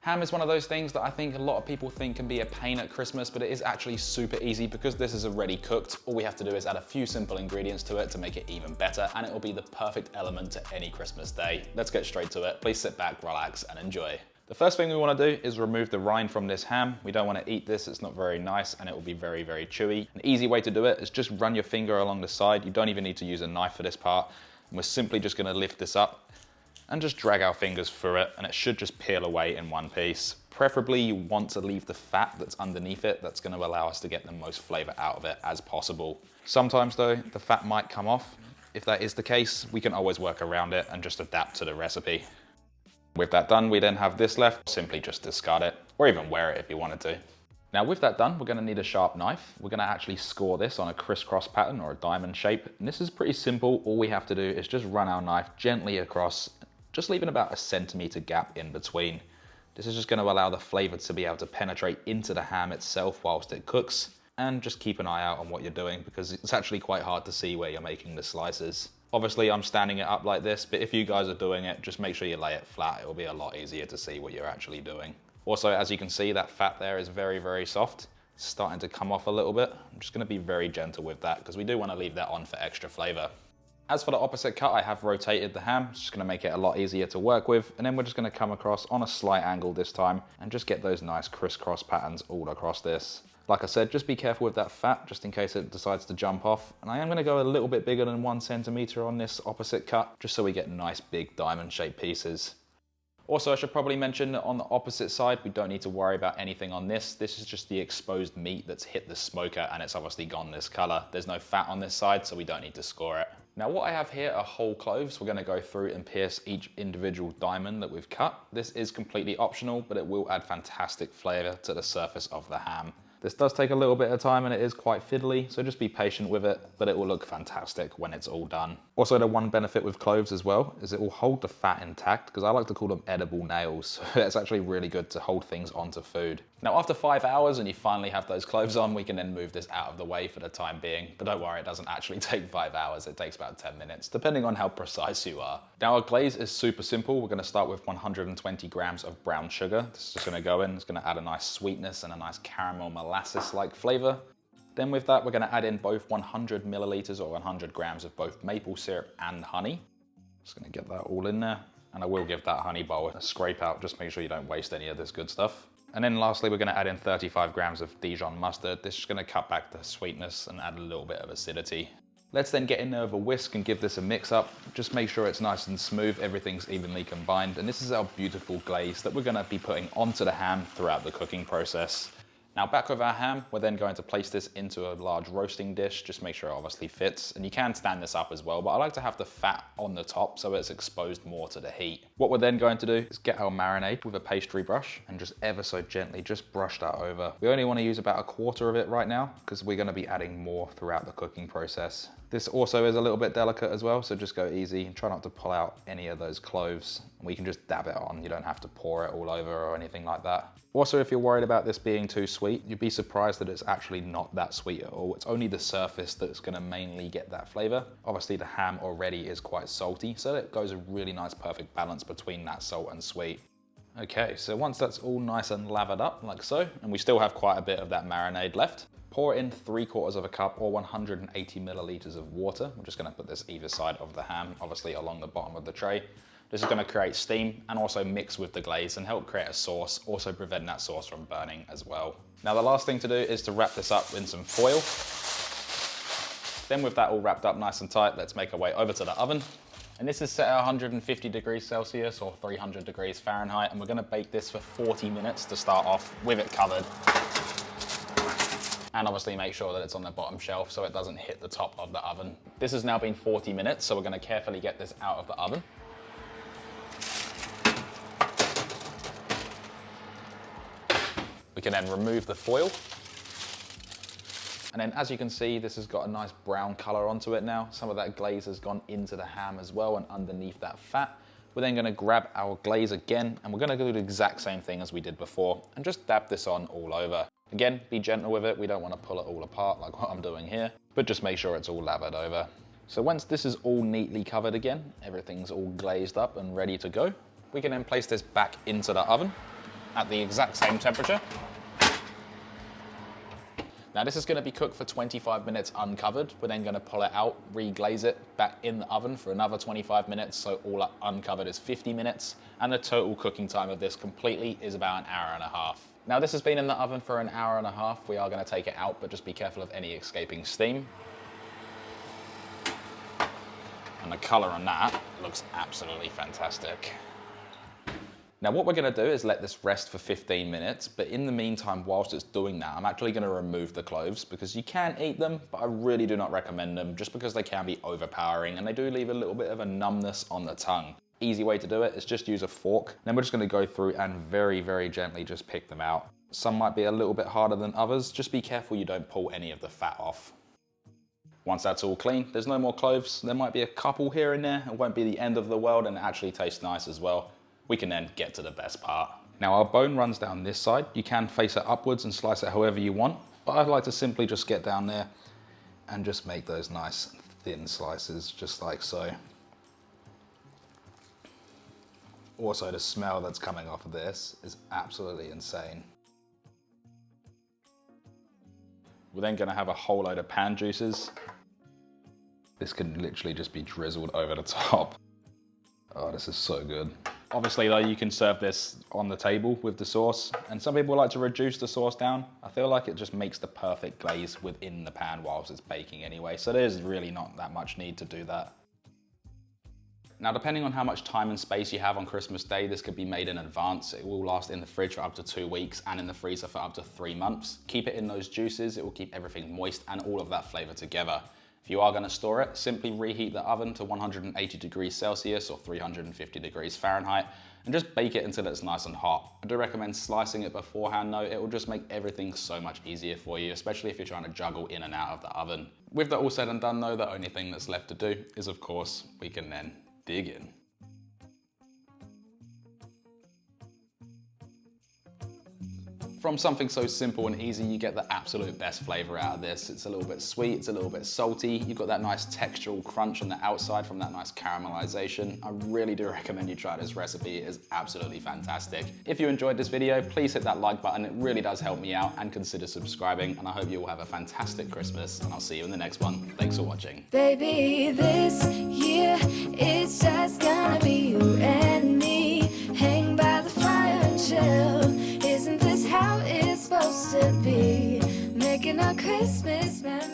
Ham is one of those things that I think a lot of people think can be a pain at Christmas, but it is actually super easy because this is already cooked. All we have to do is add a few simple ingredients to it to make it even better, and it will be the perfect element to any Christmas day. Let's get straight to it. Please sit back, relax, and enjoy. The first thing we want to do is remove the rind from this ham. We don't want to eat this, it's not very nice, and it will be very, very chewy. An easy way to do it is just run your finger along the side. You don't even need to use a knife for this part. And we're simply just going to lift this up and just drag our fingers through it, and it should just peel away in one piece. Preferably you want to leave the fat that's underneath it. That's going to allow us to get the most flavor out of it as possible. Sometimes though, the fat might come off. If that is the case, we can always work around it and just adapt to the recipe. With that done, we then have this left. Simply just discard it, or even wear it if you wanted to. Now with that done, we're going to need a sharp knife. We're going to actually score this on a crisscross pattern or a diamond shape. And this is pretty simple. All we have to do is just run our knife gently across, just leaving about a centimeter gap in between. This is just going to allow the flavor to be able to penetrate into the ham itself whilst it cooks. And just keep an eye out on what you're doing because it's actually quite hard to see where you're making the slices. Obviously I'm standing it up like this, but if you guys are doing it, just make sure you lay it flat. It will be a lot easier to see what you're actually doing. Also, as you can see, that fat there is very, very soft. It's starting to come off a little bit. I'm just going to be very gentle with that because we do want to leave that on for extra flavor. As for the opposite cut, I have rotated the ham. It's just going to make it a lot easier to work with. And then we're just going to come across on a slight angle this time and just get those nice crisscross patterns all across this. Like I said, just be careful with that fat just in case it decides to jump off. And I am going to go a little bit bigger than 1 centimeter on this opposite cut, just so we get nice big diamond shaped pieces. Also, I should probably mention that on the opposite side, we don't need to worry about anything on this. This is just the exposed meat that's hit the smoker and it's obviously gone this color. There's no fat on this side, so we don't need to score it. Now what I have here are whole cloves. We're going to go through and pierce each individual diamond that we've cut. This is completely optional, but it will add fantastic flavor to the surface of the ham. This does take a little bit of time and it is quite fiddly, so just be patient with it, but it will look fantastic when it's all done. Also, the one benefit with cloves as well is it will hold the fat intact, because I like to call them edible nails. So it's actually really good to hold things onto food. Now after 5 hours and you finally have those cloves on, we can then move this out of the way for the time being. But don't worry, it doesn't actually take 5 hours. It takes about 10 minutes, depending on how precise you are. Now our glaze is super simple. We're going to start with 120 grams of brown sugar. This is just going to go in. It's going to add a nice sweetness and a nice caramel molasses-like flavor. Then with that, we're going to add in both 100 milliliters or 100 grams of both maple syrup and honey. Just going to get that all in there. And I will give that honey bowl a scrape out. Just make sure you don't waste any of this good stuff. And then lastly, we're going to add in 35 grams of Dijon mustard. This is going to cut back the sweetness and add a little bit of acidity. Let's then get in there with a whisk and give this a mix up. Just make sure it's nice and smooth, everything's evenly combined. And this is our beautiful glaze that we're going to be putting onto the ham throughout the cooking process. Now back with our ham, we're then going to place this into a large roasting dish. Just make sure it obviously fits. And you can stand this up as well, but I like to have the fat on the top so it's exposed more to the heat. What we're then going to do is get our marinade with a pastry brush and just ever so gently just brush that over. We only want to use about 1/4 of it right now because we're going to be adding more throughout the cooking process. This also is a little bit delicate as well, so just go easy and try not to pull out any of those cloves. We can just dab it on, you don't have to pour it all over or anything like that. Also, if you're worried about this being too sweet, you'd be surprised that it's actually not that sweet at all. It's only the surface that's going to mainly get that flavor. Obviously the ham already is quite salty, so it goes a really nice perfect balance between that salt and sweet. Okay, so once that's all nice and lathered up like so, and we still have quite a bit of that marinade left, pour in 3/4 cup or 180 milliliters of water. We're just going to put this either side of the ham, obviously along the bottom of the tray. This is going to create steam and also mix with the glaze and help create a sauce, also prevent that sauce from burning as well. Now the last thing to do is to wrap this up in some foil. Then with that all wrapped up nice and tight, let's make our way over to the oven. And this is set at 150 degrees Celsius or 300 degrees Fahrenheit, and we're going to bake this for 40 minutes to start off with it covered. And obviously make sure that it's on the bottom shelf so it doesn't hit the top of the oven. This has now been 40 minutes, so we're going to carefully get this out of the oven. We can then remove the foil. And then as you can see, this has got a nice brown color onto it now. Some of that glaze has gone into the ham as well and underneath that fat. We're then gonna grab our glaze again and we're gonna do the exact same thing as we did before and just dab this on all over. Again, be gentle with it. We don't wanna pull it all apart like what I'm doing here, but just make sure it's all lathered over. So once this is all neatly covered again, everything's all glazed up and ready to go, we can then place this back into the oven. at the exact same temperature. Now this is going to be cooked for 25 minutes uncovered. We're then going to pull it out, re-glaze it back in the oven for another 25 minutes. So all up uncovered is 50 minutes. And the total cooking time of this completely is about an hour and a half. Now this has been in the oven for an hour and a half. We are going to take it out, but just be careful of any escaping steam. And the color on that looks absolutely fantastic. Now what we're going to do is let this rest for 15 minutes, but in the meantime, whilst it's doing that, I'm actually going to remove the cloves because you can eat them, but I really do not recommend them just because they can be overpowering and they do leave a little bit of a numbness on the tongue. Easy way to do it is just use a fork. Then we're just going to go through and very, very gently just pick them out. Some might be a little bit harder than others. Just be careful you don't pull any of the fat off. Once that's all clean, there's no more cloves. There might be a couple here and there. It won't be the end of the world and it actually tastes nice as well. We can then get to the best part. Now our bone runs down this side. You can face it upwards and slice it however you want, but I'd like to simply just get down there and just make those nice thin slices, just like so. Also, the smell that's coming off of this is absolutely insane. We're then gonna have a whole load of pan juices. This could literally just be drizzled over the top. Oh, this is so good. Obviously though, you can serve this on the table with the sauce, and some people like to reduce the sauce down. I feel like it just makes the perfect glaze within the pan whilst it's baking anyway, so there's really not that much need to do that. Now, depending on how much time and space you have on Christmas Day, this could be made in advance. It will last in the fridge for up to 2 weeks and in the freezer for up to 3 months. Keep it in those juices, it will keep everything moist and all of that flavor together. If you are going to store it, simply reheat the oven to 180 degrees Celsius or 350 degrees Fahrenheit and just bake it until it's nice and hot. I do recommend slicing it beforehand though. It will just make everything so much easier for you, especially if you're trying to juggle in and out of the oven. With that all said and done though, the only thing that's left to do is, of course, we can then dig in. From something so simple and easy, you get the absolute best flavor out of this. It's a little bit sweet, it's a little bit salty. You've got that nice textural crunch on the outside from that nice caramelization. I really do recommend you try this recipe. It is absolutely fantastic. If you enjoyed this video, please hit that like button. It really does help me out, and consider subscribing. And I hope you all have a fantastic Christmas, and I'll see you in the next one. Thanks for watching. Baby, this year it's just gonna be you and me. Hang by the fire and chill. Isn't this how it's supposed to be? Making a Christmas memory.